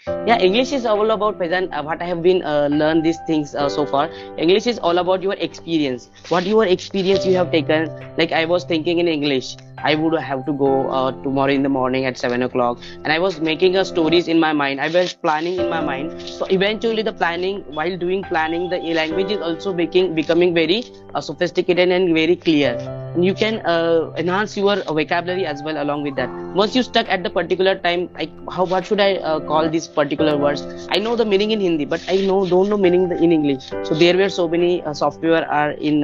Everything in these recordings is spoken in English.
Yeah, English is all about present. What I have been learned these things so far. English is all about your experience. What your experience you have taken. Like I was thinking in English, I would have to go tomorrow in the morning at 7 o'clock, and I was making a stories in my mind. I was planning in my mind. So eventually, the planning while doing planning, the language is also becoming very sophisticated and very clear. And you can enhance your vocabulary as well along with that. Once you stuck at the particular time, like how what should I call these particular words? I know the meaning in Hindi, but I know don't know meaning in English. So there were so many software are in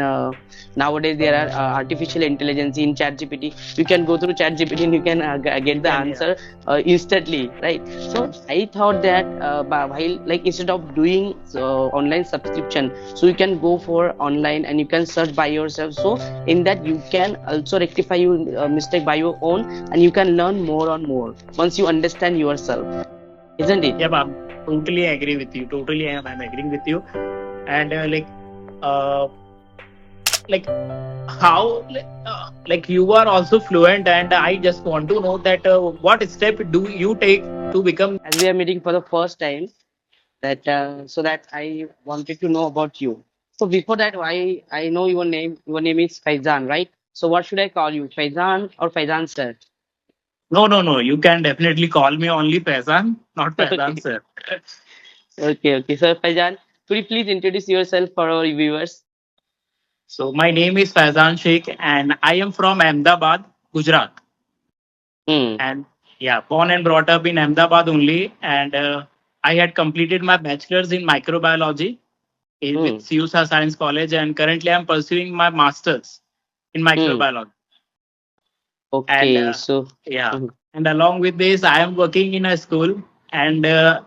nowadays. There are artificial intelligence in ChatGPT. You can go through ChatGPT and you can You get the can, yeah. answer instantly, right? So I thought that while like instead of doing online subscription, so you can go for online and you can search by yourself. So in that you can also rectify your mistake by your own, and you can learn more and more once you understand yourself, isn't it? Yep, I'm totally agree with you. Totally, I'm agreeing with you. And uh, like how like you are also fluent, and I just want to know that what step do you take to become. As we are meeting for the first time, that so that I wanted to know about you. So before that, I know your name is Faizan, right? So what should I call you, Faizan or Faizan sir? No, you can definitely call me only Faizan, not Faizan Okay, sir. okay, so Faizan, could you please introduce yourself for our viewers? So my name is Faizan Sheikh, and I am from Ahmedabad, Gujarat. Hmm. And yeah, born and brought up in Ahmedabad only. And I had completed my bachelor's in microbiology with Hmm. CUSA Science College, and currently I'm pursuing my master's in Hmm. microbiology. And Okay, so yeah, hmm. and along with this, I am working in a school. And the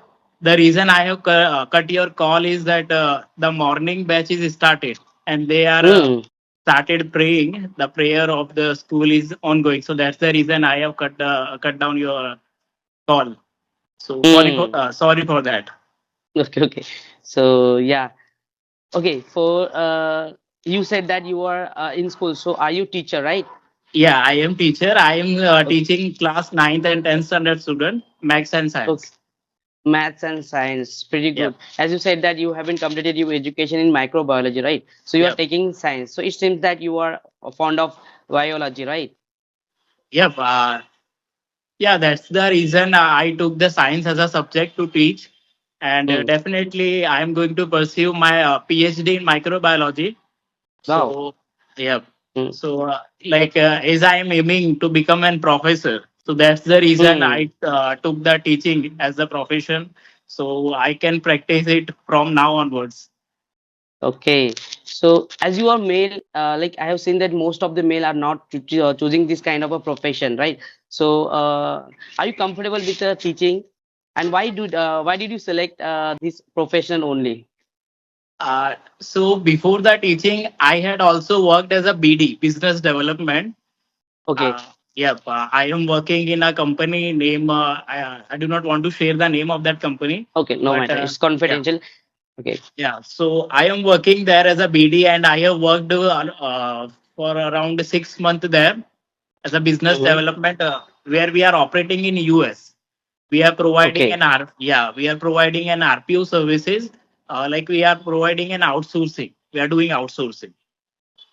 reason I have cut your call is that the morning batch is started, and they are Hmm. started praying. The prayer of the school is ongoing, so that's the reason I have cut down your call. So Hmm. sorry for that. Okay, okay. So yeah. Okay, for you said that you are in school. So are you teacher, right? Yeah, I am teacher. I am Okay. teaching class ninth and 10th standard student, maths and Okay. science. Maths and science, pretty Yep, good. As you said that you haven't completed your education in microbiology, right? So you are yep, taking science. So it seems that you are fond of biology, right? yep. Yeah, that's the reason I took the science as a subject to teach. And Hmm. definitely, I am going to pursue my PhD in microbiology. Wow. So, yeah. Hmm. So, as I am aiming to become an professor, so that's the reason Hmm. I took the teaching as a profession. So I can practice it from now onwards. Okay, so as you are male, like I have seen that most of the male are not choosing this kind of a profession, right? So, are you comfortable with teaching, and why did you select this profession only? So before the teaching, I had also worked as a BD, business development. Okay, Uh, yeah, I am working in a company name. I do not want to share the name of that company, okay, no but matter, it's yeah, confidential. Okay. yeah. So I am working there as a BD, and I have worked for around 6 months there as a business Mm-hmm. development, where we are operating in US. We are providing Okay. we are providing an RPO services. Like we are providing an outsourcing. We are doing outsourcing.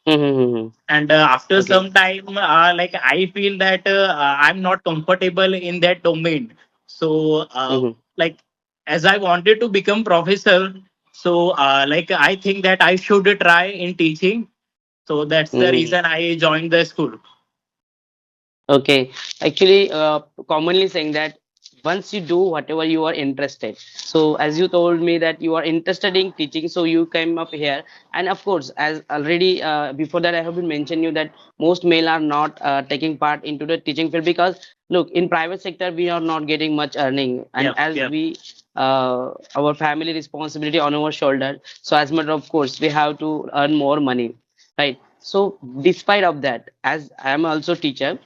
Mm-hmm. And after Okay. some time, like I feel that I'm not comfortable in that domain. So Mm-hmm. like as I wanted to become professor, so like I think that I should try in teaching. So that's the Mm-hmm. reason I joined the school. Okay, actually, commonly saying that once you do whatever you are interested. So, as you told me that you are interested in teaching, so you came up here, and of course, as already before that, I have been mentioning you that most male are not taking part into the teaching field because look, in private sector we are not getting much earning, and Yeah, as yeah. we our family responsibility on our shoulder, so as matter of course we have to earn more money, right? So, despite of that, as I am also teacher,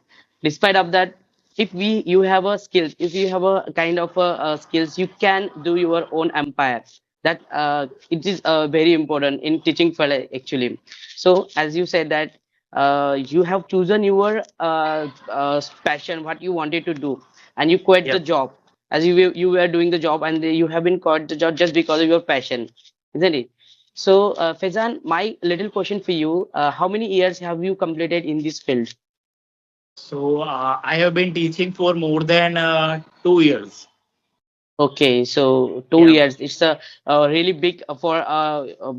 despite of that, if you have a skills, if you have a kind of skills, you can do your own empire. That it is very important in teaching field actually. So as you said that you have chosen your passion, what you wanted to do, and you quit the Yeah. job, as you were doing the job and you have been caught the job just because of your passion, isn't it? So, Faizan, my little question for you: how many years have you completed in this field? So I have been teaching for more than 2 years. Okay, so two Yeah. years. It's a really big for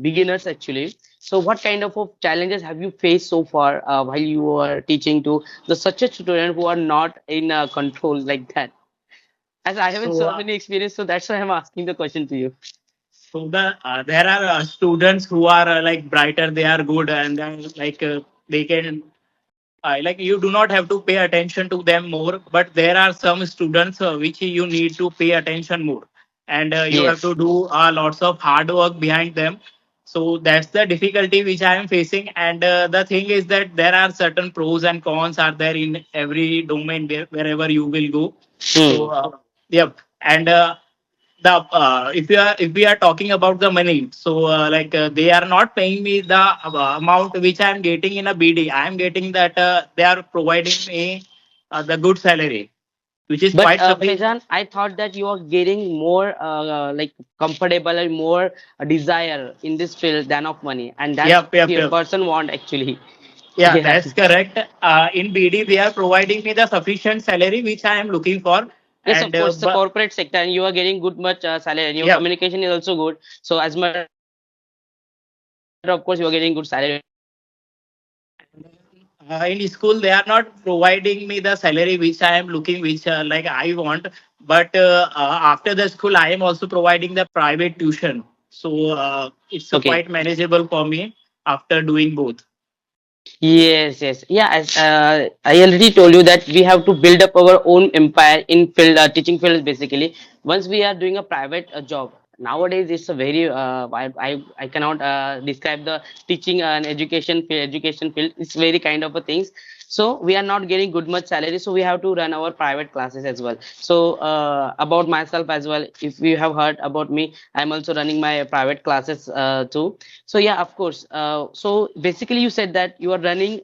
beginners actually. So, what kind of challenges have you faced so far while you are teaching to the such a student who are not in control like that? As I haven't So so many experience, so that's why I'm asking the question to you. there are students who are like brighter, they are good, and then like they can like you do not have to pay attention to them more, but there are some students which you need to pay attention more, and you have Yes. to do lots of hard work behind them. So that's the difficulty which I am facing, and the thing is that there are certain pros and cons are there in every domain wherever you will go. So Hmm. yep, and the if we are talking about the money, so like they are not paying me the amount which I am getting in a BD. I am getting that they are providing me the good salary, which is But quite sufficient. Faizan, I thought that you are getting more like comfortable and more desire in this field than of money, and that's Yep, yep, the yep. person want actually. Yeah, Yeah. that's correct. In BD, they are providing me the sufficient salary which I am looking for, Yes, of and course, it's a but corporate sector, and you are getting good much salary, and your yeah. communication is also good. So, as matter of course, you are getting good salary also. In school, they are not providing me the salary which I am looking, which like I want. But after the school, I am also providing the private tuition, so it's Okay. quite manageable for me after doing both. Yes, yes. Yeah, as I already told you that we have to build up our own empire in field teaching field basically. Once we are doing a private job, nowadays it's a very I cannot describe the teaching and education field. It's very kind of a things. So we are not getting good much salary, so we have to run our private classes as well. So about myself as well, if you have heard about me, I'm also running my private classes too. So yeah, of course. So basically, you said that you are running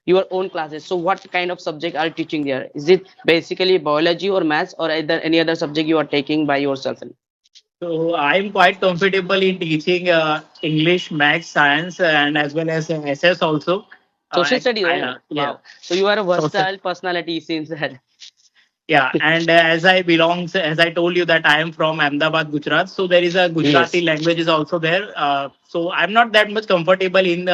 your own classes. So what kind of subject are you teaching there? Is it basically biology or maths, or either any other subject you are taking by yourself? So I am quite comfortable in teaching English, Maths, Science, and as well as SS also. Social studies. Oh, Yeah. wow. So you are a So versatile personality since that. yeah, and as I told you that I am from Ahmedabad, Gujarat. So there is a Gujarati Yes. language is also there. So I'm not that much comfortable in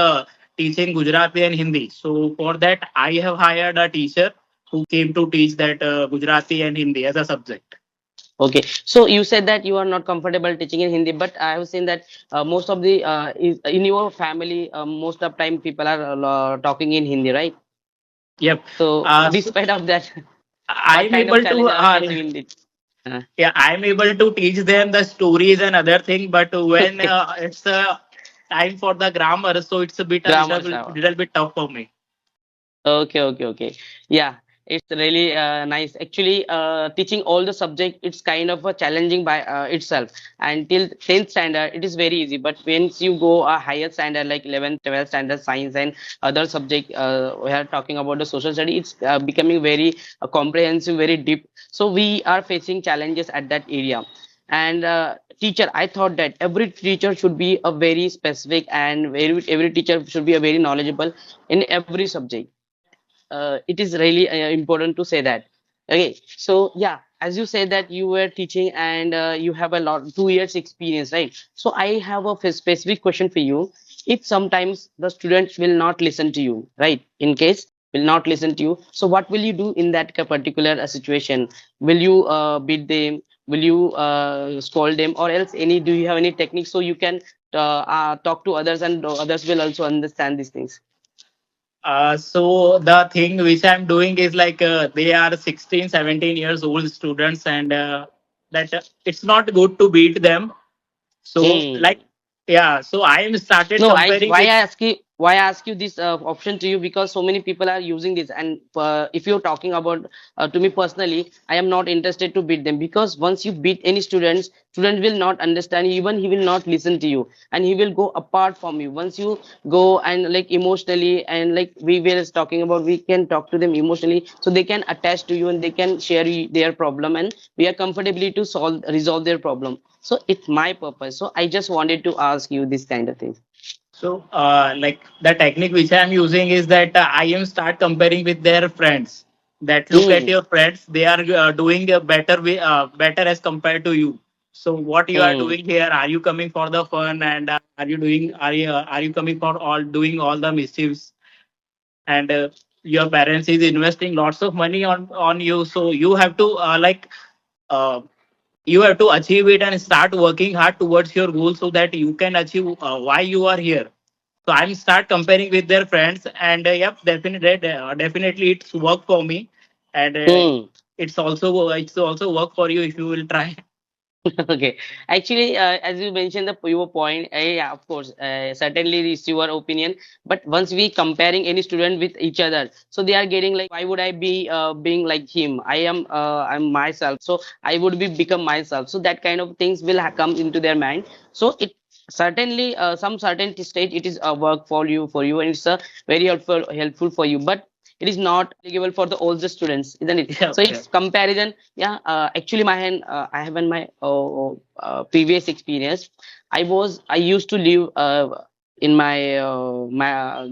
teaching Gujarati and Hindi. So for that, I have hired a teacher who came to teach that Gujarati and Hindi as a subject. Okay. So you said that you are not comfortable teaching in Hindi, but I have seen that most of the in your family, most of the time people are talking in Hindi, right? Yep. So So despite of that, what I'm kind of able to challenges are you facing in it? yeah, I'm able to teach them the stories and other thing. But when Okay. it's time for the grammar, so it's a Grammar stuff. little bit tough for me. Okay, okay, okay. Yeah, it's really nice. Actually, teaching all the subject, it's kind of a challenging by itself. Until 10th standard, it is very easy. But once you go a higher standard like 11th, 12th standard science and other subject, we are talking about the social study, it's becoming very comprehensive, very deep. So we are facing challenges at that area. And teacher, I thought that every teacher should be a very specific and every teacher should be a very knowledgeable in every subject. It is really important to say that. Okay, so yeah, as you said that you were teaching and you have a lot 2 years experience, right? So I have a specific question for you. If sometimes the students will not listen to you, right? In case will not listen to you, so what will you do in that particular situation? Will you beat them? Will you scold them, or else any? Do you have any techniques so you can talk to others and others will also understand these things? So the thing which I'm doing is like they are 16, 17 years old students, and that it's not good to beat them. So Hmm. like yeah, so I am started No, I comparing why with I ask you? why I ask you this option to you, because so many people are using this, and if you're talking about to me personally, I am not interested to beat them, because once you beat any students, student will not understand you, even he will not listen to you, and he will go apart from you. Once you go and like emotionally, and like we were talking about, we can talk to them emotionally, so they can attach to you and they can share their problem, and we are comfortably to solve resolve their problem. So it's my purpose, so I just wanted to ask you this kind of thing. So, like the technique which I am using is that I am start comparing with their friends. That look at Hmm. your friends; they are doing a better way, better as compared to you. So, what you are Hmm. doing here? Are you coming for the fun, and are you coming for all doing all the mischiefs? And your parents is investing lots of money on you, so you have to uh, you have to achieve it and start working hard towards your goal so that you can achieve why you are here. So I'm start comparing with their friends, and yep, definitely it's work for me, and Hmm. it's also work for you if you will try. Okay. Actually, as you mentioned your point, yeah, of course, certainly it's your opinion. But once we comparing any student with each other, so they are getting like, why would I be being like him? I'm myself, so I would be become myself. So that kind of things will come into their mind. So it certainly some certain stage it is a work for you, and it's very helpful for you. But it is not applicable for the older students, isn't it? Yeah, So yeah. it's comparison. Yeah, actually, I have in my previous experience. I used to live in my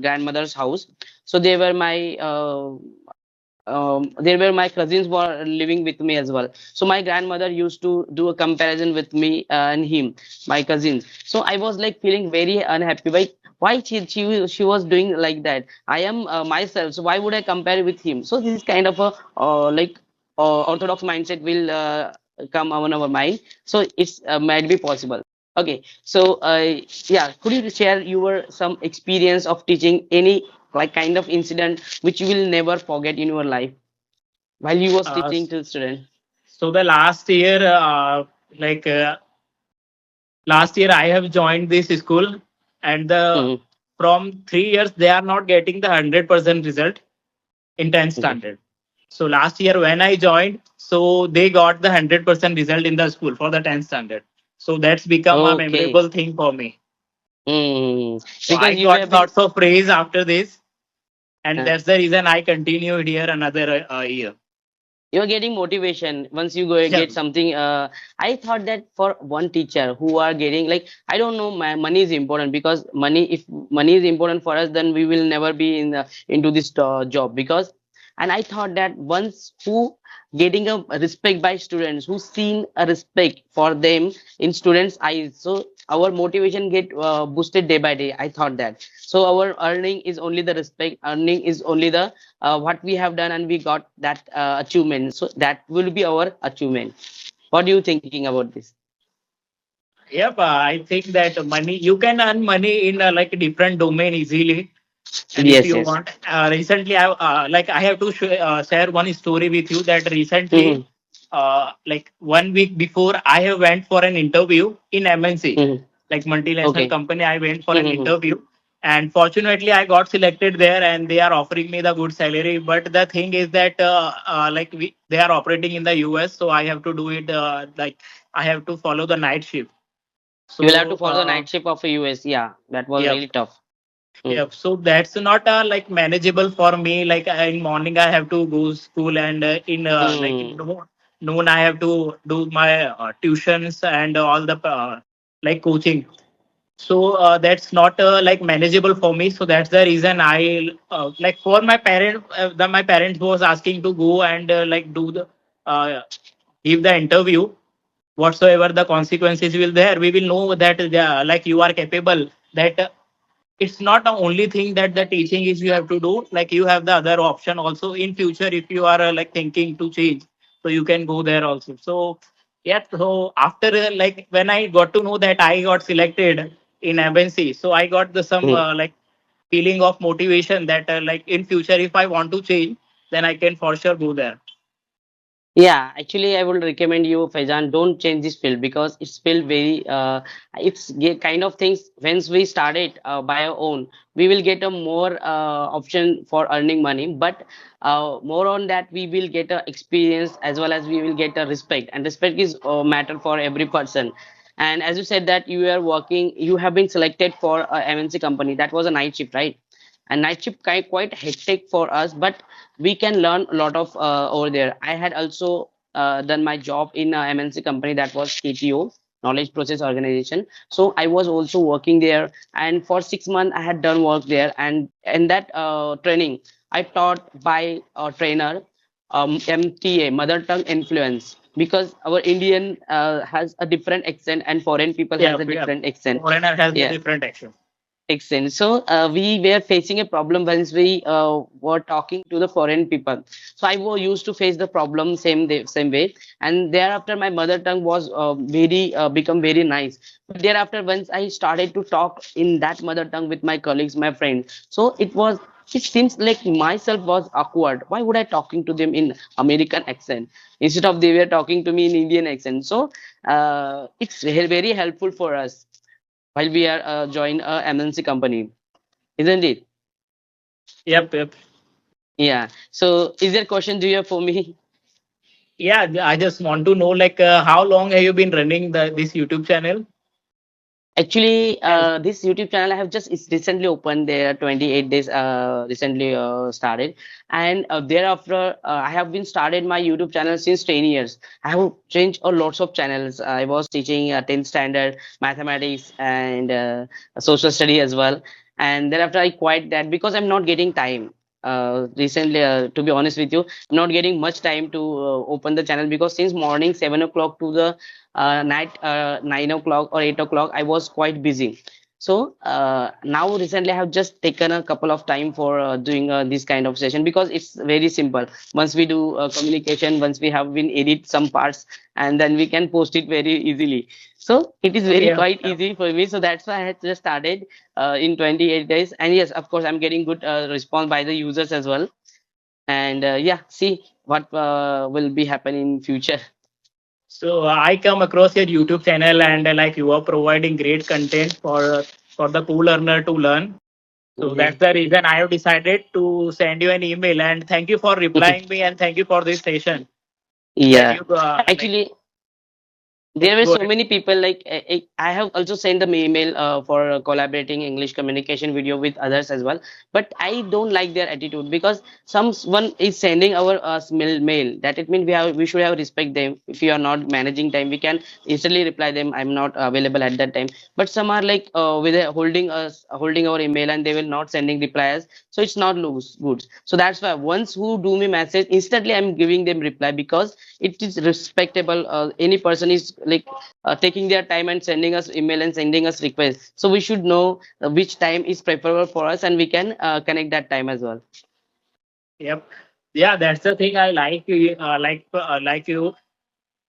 grandmother's house. So there were my cousins were living with me as well. So my grandmother used to do a comparison with me and him, my cousins. So I was like feeling very unhappy. Why she was doing like that? I am myself, so why would I compare with him? So this is kind of a orthodox mindset will come on our mind. So it's might be possible. Okay, so yeah, could you share your some experience of teaching, any like kind of incident which you will never forget in your life while you was uh, teaching to student? so the like uh, last year I have joined this school, and the Hmm. from 3 years they are not getting the 100% result in 10th Okay. standard. So last year when I joined, so they got the 100% result in the school for the 10th standard. So that's become a Okay. memorable thing for me. Hmm. So I Because you got have been lots of praise after this, and uh, that's the reason I continued here another year. you're getting motivation once you go Yeah. get something. I thought that for one teacher who are getting like, I don't know, money is important, because money, if money is important for us, then we will never be into this job, because, and I thought that once who getting a respect by students, who seen a respect for them in students eyes, so our motivation get boosted day by day. I thought that, so our earning is only the respect, earning is only the what we have done, and we got that achievement, so that will be our achievement. What are you thinking about this? Yep, I think that money you can earn money in like a different domain easily, and if Yes, you yes. want, recently I have to share one story with you that recently, Hmm. like 1 week before, I have went for an interview in MNC, Hmm. like multinational Okay. company. I went for an Hmm. interview, and fortunately I got selected there, and they are offering me the good salary. But the thing is that they are operating in the US, so I have to do it like I have to follow the night shift. You will have to So follow the night shift of a US. Yeah, that was yeah. really tough. Mm. Yeah, so that's not like manageable for me. Like in morning I have to go school, and in Mm. noon I have to do my tuitions and all the like coaching. So that's not like manageable for me. So that's the reason I like for my parent. My parents was asking to go and like do the uh, give the interview. Whatsoever the consequences will there, we will know that like you are capable. That it's not the only thing that the teaching is you have to do, like you have the other option also in future if you are like thinking to change, so you can go there also. So yeah, so after like when I got to know that I got selected in MNC, so I got the some Mm. like feeling of motivation that like in future if I want to change, then I can for sure go there. Yeah, actually, I would recommend you, Faizan, don't change this field because it's field very, kind of things. Once we start it by our own, we will get a more option for earning money. But more on that, we will get a experience as well as we will get a respect. And respect is a matter for every person. And as you said that you are working, you have been selected for a MNC company. That was a night shift, right? And night shift quite hectic for us, but we can learn a lot of over there. I had also done my job in a MNC company that was KTO, Knowledge Process Organization. So I was also working there, and for 6 months I had done work there. And in that training, I taught by a trainer, MTA, Mother Tongue Influence, because our Indian has a different accent and foreign people Yeah, has a yeah. different accent. Foreigner has a Yeah. different action. Excellent. So we were facing a problem once we were talking to the foreign people. So used to face the problem same way. And thereafter, my mother tongue was very become very nice. But thereafter, once I started to talk in that mother tongue with my colleagues, my friends, so it seems like myself was awkward. Why would I talking to them in American accent instead of they were talking to me in Indian accent? So it's very helpful for us while we are join a MNC company, isn't it? Yep, yep. Yeah. So, is there a question do you have for me? Yeah, I just want to know like how long have you been running this YouTube channel? Actually, As this YouTube channel I have just it's recently opened there, 28 days recently started, and thereafter I have been started my YouTube channel since 10 years. I have changed a lots of channels. I was teaching 10th standard mathematics and social study as well, and thereafter I quit that because I'm not getting time. Recently, to be honest with you, I'm not getting much time to open the channel because since morning 7 o'clock to the night 9 o'clock or 8 o'clock I was quite busy. So now recently I have just taken a couple of time for doing this kind of session because it's very simple. Once we do communication, once we have been edit some parts, and then we can post it very easily. So it is very yeah, quite easy for me. So that's why I had just started in 28 days. And yes, of course, I'm getting good response by the users as well. And yeah, see what will be happening in future. so I come across your YouTube channel and like you are providing great content for the cool learner to learn. So Mhm. that's the reason I have decided to send you an email and thank you for replying me and thank you for this session that Yeah, you like. actually, Yep, there were go so ahead. many people like I have also sent them email for collaborating English communication video with others as well. But I don't like their attitude because someone is sending our mail. That it means we should have respect them. If you are not managing time, we can easily reply them. I'm not available at that time. But some are like holding our email and they will not sending replies. So it's not looks good. So that's why once who do me message instantly I'm giving them reply because it is respectable. Any person is like taking their time and sending us email and sending us requests, so we should know which time is preferable for us and we can connect that time as well. Yep. Yeah, that's the thing I like you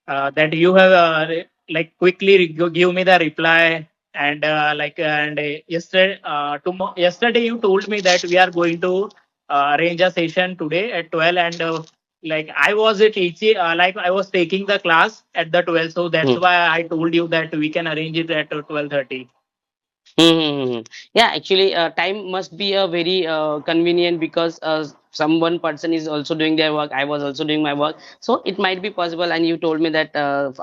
that you have like quickly give me the reply and yesterday you told me that we are going to arrange a session today at 12 and like I was teaching like I was taking the class at the 12, so that's Hmm. why I told you that we can arrange it at 12:30. Mm-hmm. Yeah, actually, time must be a very convenient because some one person is also doing their work. I was also doing my work, so it might be possible. And you told me that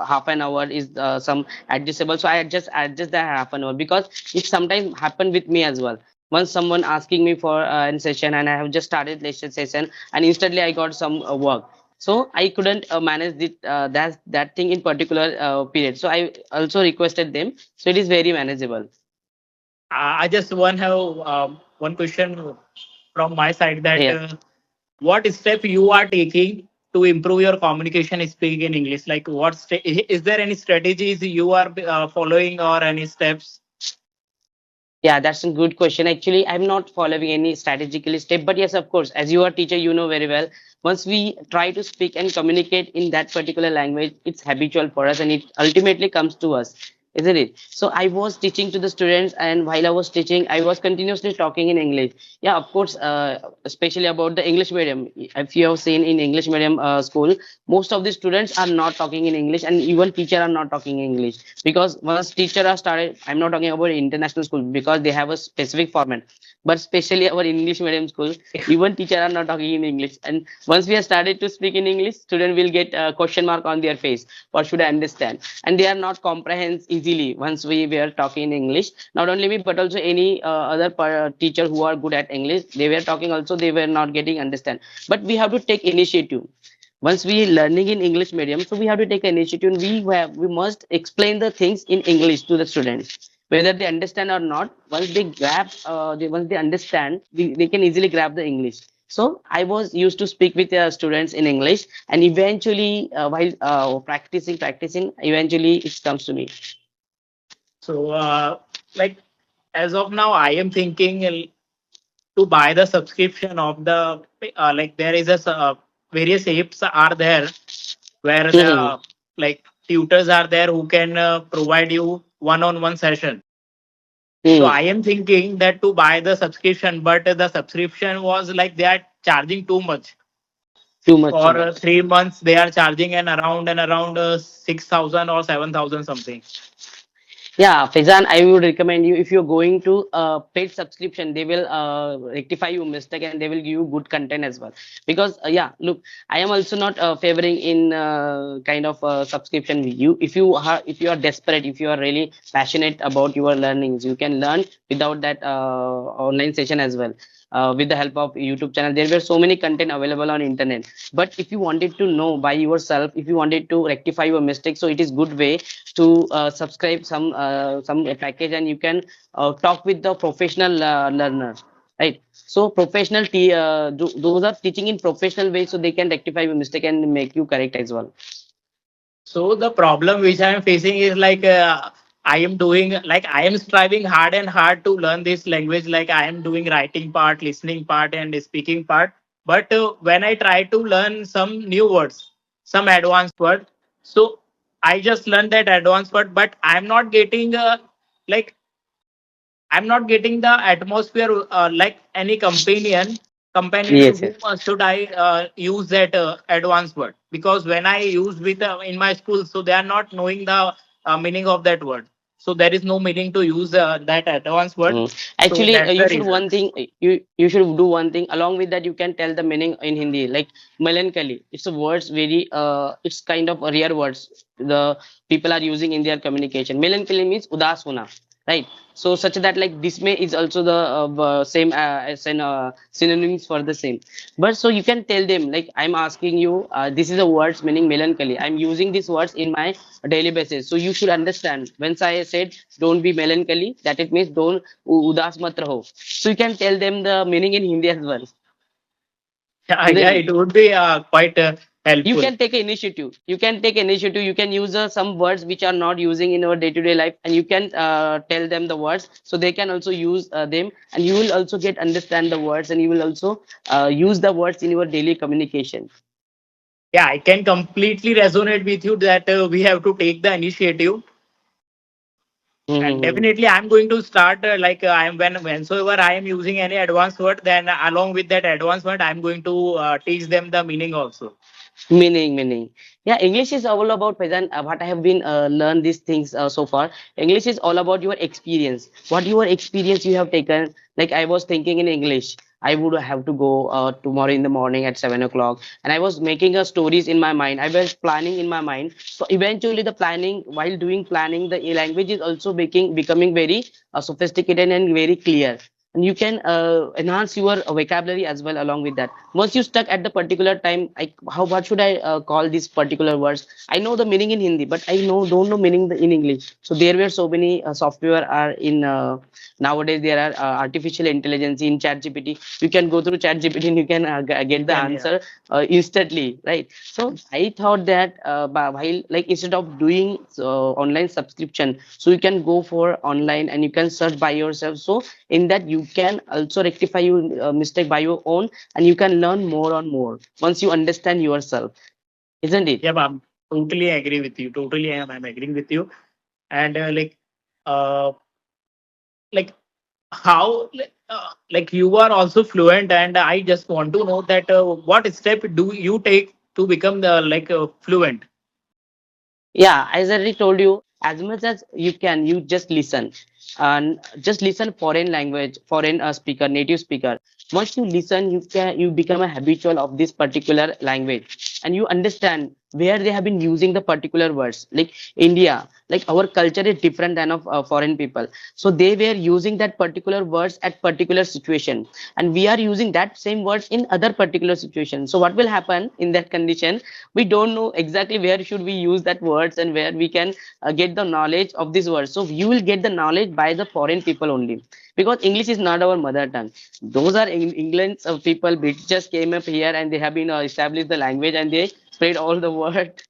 half an hour is some adjustable, so I adjust that half an hour because it sometimes happen with me as well. Once someone asking me for a session, and I have just started lecture session, and instantly I got some work. So I couldn't manage that thing in particular period. So I also requested them. So it is very manageable. I just one have one question from my side that Yeah. what step you are taking to improve your communication speaking in English? Like, is there any strategies you are following or any steps? Yeah, that's a good question. Actually, I'm not following any strategically step, but yes, of course, as you are a teacher, you know very well. Once we try to speak and communicate in that particular language, it's habitual for us, and it ultimately comes to us. isn't it? So I was teaching to the students, and while I was teaching, I was continuously talking in English. Yeah, of course, especially about the English medium. If you have seen in English medium school, most of the students are not talking in English, and even teacher are not talking in English, because once teacher are started, I'm not talking about international school because they have a specific format, but especially our English medium school, even teacher are not talking in English, and once we have started to speak in English, student will get a question mark on their face. What should I understand? And they are not comprehend easily once we were talking in English. Not only me, but also any other teacher who are good at English, they were talking also, they were not getting understand. But we have to take initiative. Once we learning in English medium, so we have to take initiative. We must explain the things in English to the students, whether they understand or not. Once they grab, once they understand, they can easily grab the English. So I was used to speak with students in English, and eventually, while practicing, eventually it comes to me. So, like as of now, I am thinking to buy the subscription of the like there is a various apps are there where Hmm. the like tutors are there who can provide you one-on-one session. So Hmm. I am thinking that to buy the subscription, but the subscription was like they are charging too much. Too much, too For much. 3 months, they are charging around 6,000 or 7,000 something. Yeah, Faizan, I would recommend you, if you're going to paid subscription, they will rectify your mistake and they will give you good content as well. Because yeah, look, I am also not favoring in kind of subscription with you. If you are desperate, if you are really passionate about your learnings, you can learn without that online session as well. With the help of YouTube channel, there were so many content available on internet. But if you wanted to know by yourself, if you wanted to rectify your mistake, so it is good way to subscribe some package, and you can talk with the professional learner, right? So those are teaching in professional way, so they can rectify your mistake and make you correct as well. So the problem which I am facing is like I am doing like I am striving hard and hard to learn this language. Like I am doing writing part, listening part, and speaking part. But when I try to learn some new words, some advanced word, so I just learned that advanced word, but I'm not getting like I'm not getting the atmosphere like any companion to Yes, whom yes. should I use that advanced word, because when I use with in my school, so they are not knowing the meaning of that word, so there is no meaning to use that advanced word. Mm. So Actually, that's the you should reason. one thing, you should do one thing. Along with that, you can tell the meaning in Hindi. Like melancholy, it's a words very it's kind of a rare words the people are using in their communication. Melancholy means udas hona, right? So such that like dismay is also the same as an synonyms for the same. But so you can tell them like, I'm asking you, this is a words meaning melancholy. I'm using these words in my daily basis. So you should understand. Once I said don't be melancholy, that it means don't udas mat raho. So you can tell them the meaning in Hindi as well, Yeah, yeah, isn't it? it would be quite You helpful. can take initiative. You can take initiative. You can use some words which are not using in our day-to-day life, and you can tell them the words, so they can also use them, and you will also get understand the words, and you will also use the words in your daily communication. Yeah, I can completely resonate with you that we have to take the initiative. And Mm-hmm. definitely, I'm going to start like I am whensoever I am using any advanced word, then along with that advanced word, I'm going to teach them the meaning also. Meaning. Yeah, English is all about present. What I have been learned these things so far. English is all about your experience. What your experience you have taken. Like I was thinking in English, I would have to go tomorrow in the morning at 7 o'clock, and I was making a stories in my mind. I was planning in my mind. So eventually, the planning, while doing planning, the language is also becoming very sophisticated and very clear, and you can enhance your vocabulary as well along with that. Once you stuck at the particular time, how what should I call these particular words? I know the meaning in Hindi, but I don't know meaning in English. So there were so many software are in nowadays. There are artificial intelligence in chat gpt. You can go through chat gpt and you can get the Can yeah. answer instantly, right? So I thought that while like instead of doing online subscription, so you can go for online and you can search by yourself. So in that you can also rectify your mistake by your own, and you can learn more and more once you understand yourself, isn't it? Yep, I'm totally agree with you. Totally, I'm agreeing with you. and uh, like how like you are also fluent, and I just want to know that what step do you take to become the fluent? Yeah, as I already told you, as much as you can, you just listen and just listen foreign language, foreign speaker, native speaker. Once you listen, you become a habitual of this particular language, and you understand where they have been using the particular words. Like India, like our culture is different than of foreign people, so they were using that particular words at particular situation, and we are using that same words in other particular situation. So what will happen in that condition? We don't know exactly where should we use that words and where we can get the knowledge of these words. So you will get the knowledge by the foreign people only, because English is not our mother tongue. Those are England's people. British just came up here and they have been established the language and they spread all the word.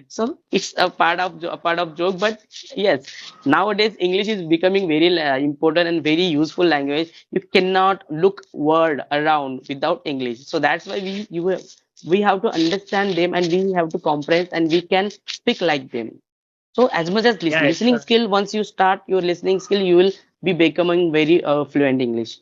So it's a part of joke, but yes, nowadays English is becoming very important and very useful language. You cannot look word around without English. So that's why we have to understand them and we have to comprehend and we can speak like them. So as much as Yeah, it's listening skill, once you start your listening skill, you will be becoming very fluent English.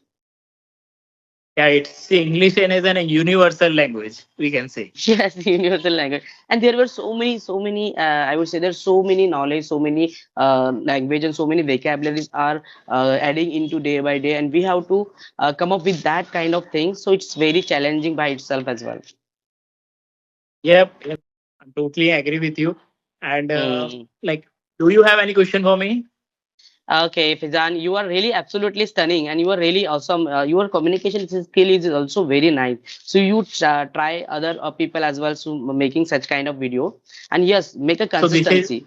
yeah, it's English and is an universal language, we can say. Yes, universal language. And there were so many, I would say there's so many knowledge, so many language and so many vocabularies are adding into day by day. And we have to come up with that kind of thing. So it's very challenging by itself as well. Yep, yep. I totally agree with you. And Hmm. do you have any question for me? Okay, Fizan, you are really absolutely stunning and you are really awesome. Your communication skill is also very nice. So you try other people as well so making such kind of video. And yes, make a So this is consistency.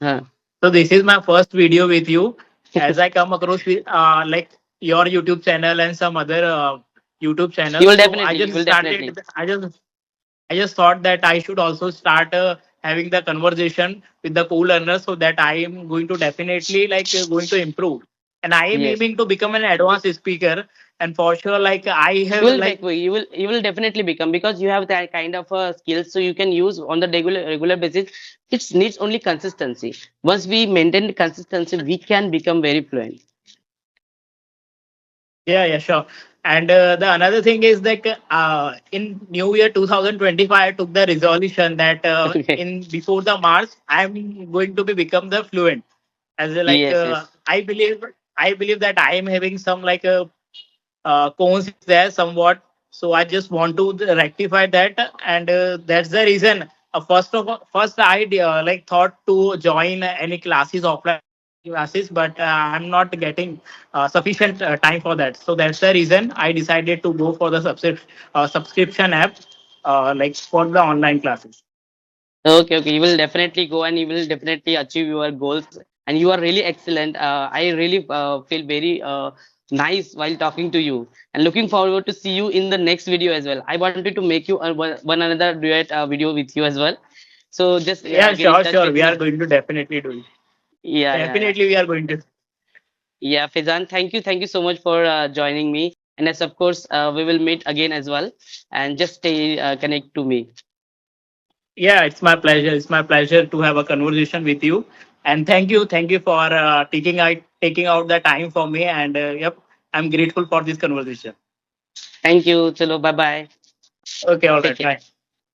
Huh. so this is my first video with you. As I come across with your YouTube channel and some other YouTube You channels, will so definitely, you will definitely. I just thought that I should also start having the conversation with the co-learners, so that I am going to definitely going to improve, and I am Yes. aiming to become an advanced speaker. And for sure, like I You have will like you will definitely become because you have that kind of skills so you can use on the regular basis. It needs only consistency. Once we maintain consistency, we can become very fluent. Yeah, yeah, sure. And the another thing is that in New Year 2025, I took the resolution that Okay. in before the March, I'm going to be become the fluent. As a, Yes, yes. I believe that I am having some cons is there somewhat. So I just want to rectify that, and that's the reason. First I thought to join any classes, offline classes, but I'm not getting sufficient time for that. So that's the reason I decided to go for the subscription app, for the online classes. Okay, okay. You will definitely go and you will definitely achieve your goals. And you are really excellent. I really feel very nice while talking to you and looking forward to see you in the next video as well. I wanted to make you one another duet video with you as well. So just Yeah, get in sure, touch sure. with We are me. going to definitely do it. Yeah, yeah, yeah. Definitely, we are going to. Yeah, Fizan, thank you so much for joining me. And yes, of course, we will meet again as well. And just stay connect to me. Yeah, it's my pleasure. It's my pleasure to have a conversation with you. And thank you for taking out the time for me. And yep, I'm grateful for this conversation. Thank you. Chalo, bye bye. Okay, all Take right, care. bye.